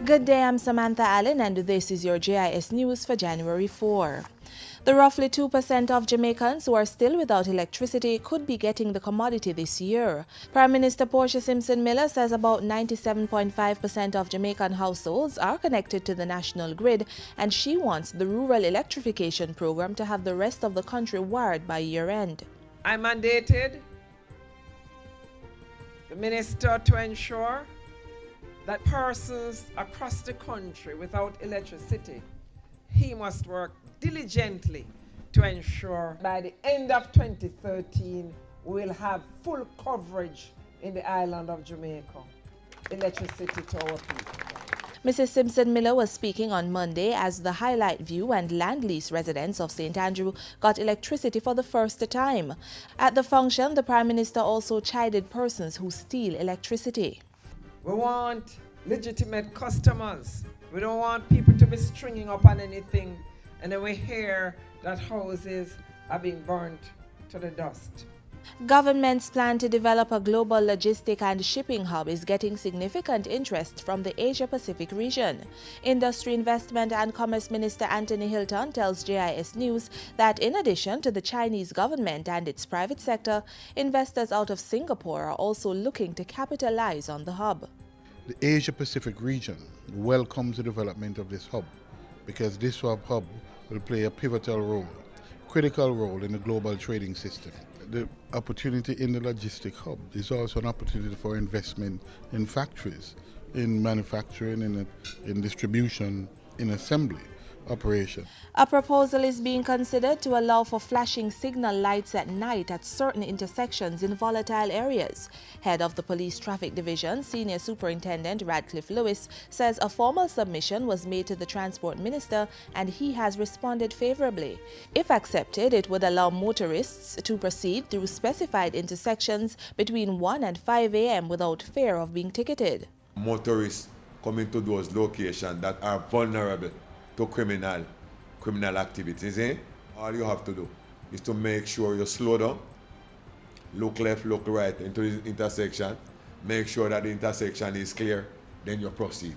Good day, I'm Samantha Allen and this is your JIS News for January 4. The roughly 2% of Jamaicans who are still without electricity could be getting the commodity this year. Prime Minister Portia Simpson Miller says about 97.5% of Jamaican households are connected to the national grid, and she wants the rural electrification program to have the rest of the country wired by year-end. I mandated the minister to ensure that persons across the country without electricity, he must work diligently to ensure by the end of 2013 we will have full coverage in the island of Jamaica, electricity to our people. Mrs. Simpson Miller was speaking on Monday as the Highlight View and Land Lease residents of St. Andrew got electricity for the first time. At the function, the Prime Minister also chided persons who steal electricity. We want legitimate customers. We don't want people to be stringing up on anything and then we hear that houses are being burnt to the dust. Government's plan to develop a global logistic and shipping hub is getting significant interest from the Asia-Pacific region. Industry, Investment and Commerce Minister Anthony Hilton tells JIS News that in addition to the Chinese government and its private sector, investors out of Singapore are also looking to capitalize on the hub. The Asia-Pacific region welcomes the development of this hub because this hub will play a pivotal role, critical role in the global trading system. The opportunity in the logistic hub is also an opportunity for investment in factories, in manufacturing, in distribution, in assembly operation. A proposal is being considered to allow for flashing signal lights at night at certain intersections in volatile areas. Head of the Police Traffic Division, Senior Superintendent Radcliffe Lewis, says a formal submission was made to the Transport Minister and he has responded favorably. If accepted, it would allow motorists to proceed through specified intersections between 1 and 5 a.m. without fear of being ticketed. Motorists coming to those locations that are vulnerable to criminal activities. All you have to do is to make sure you slow down, look left, look right into the intersection, make sure that the intersection is clear, then you proceed.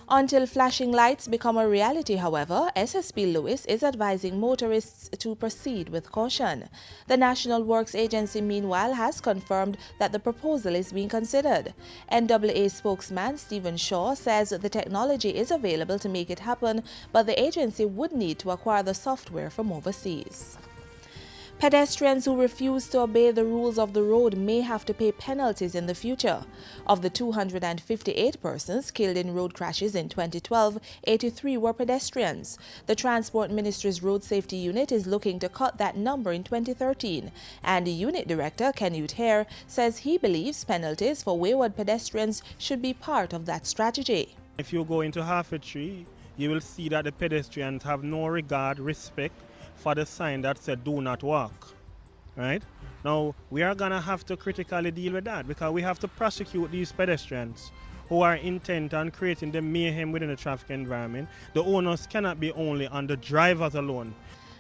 Until flashing lights become a reality, however, SSP Lewis is advising motorists to proceed with caution. The National Works Agency, meanwhile, has confirmed that the proposal is being considered. NAA spokesman Stephen Shaw says the technology is available to make it happen, but the agency would need to acquire the software from overseas. Pedestrians who refuse to obey the rules of the road may have to pay penalties in the future. Of the 258 persons killed in road crashes in 2012, 83 were pedestrians. The Transport Ministry's Road Safety Unit is looking to cut that number in 2013, and Unit Director Kenute Hare says he believes penalties for wayward pedestrians should be part of that strategy. If you go into Half a Tree, you will see that the pedestrians have no regard, respect for the sign that said do not walk, right? Now, we are gonna have to critically deal with that because we have to prosecute these pedestrians who are intent on creating the mayhem within the traffic environment. The onus cannot be only on the drivers alone.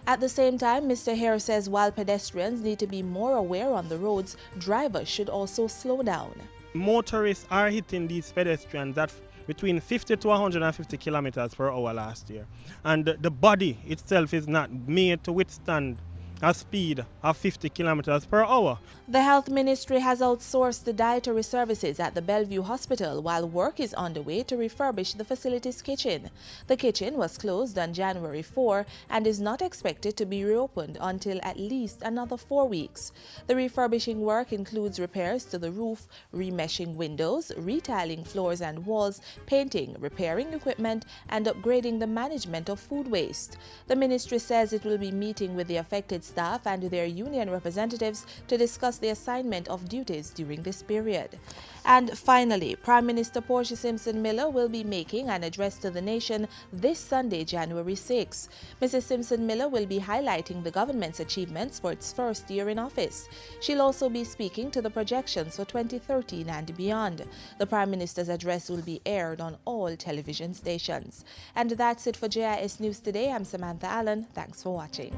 At the same time, Mr. Hare says while pedestrians need to be more aware on the roads, drivers should also slow down. Motorists are hitting these pedestrians at between 50 to 150 kilometers per hour last year. And the body itself is not made to withstand a speed of 50 kilometers per hour. The Health Ministry has outsourced the dietary services at the Bellevue Hospital while work is underway to refurbish the facility's kitchen. The kitchen was closed on January 4 and is not expected to be reopened until at least another 4 weeks. The refurbishing work includes repairs to the roof, remeshing windows, retiling floors and walls, painting, repairing equipment, and upgrading the management of food waste. The ministry says it will be meeting with the affected staff and their union representatives to discuss the assignment of duties during this period. And finally, Prime Minister Portia Simpson Miller will be making an address to the nation this Sunday, January 6. Mrs. Simpson Miller will be highlighting the government's achievements for its first year in office. She'll also be speaking to the projections for 2013 and beyond. The Prime Minister's address will be aired on all television stations. And that's it for JIS News today. I'm Samantha Allen. Thanks for watching.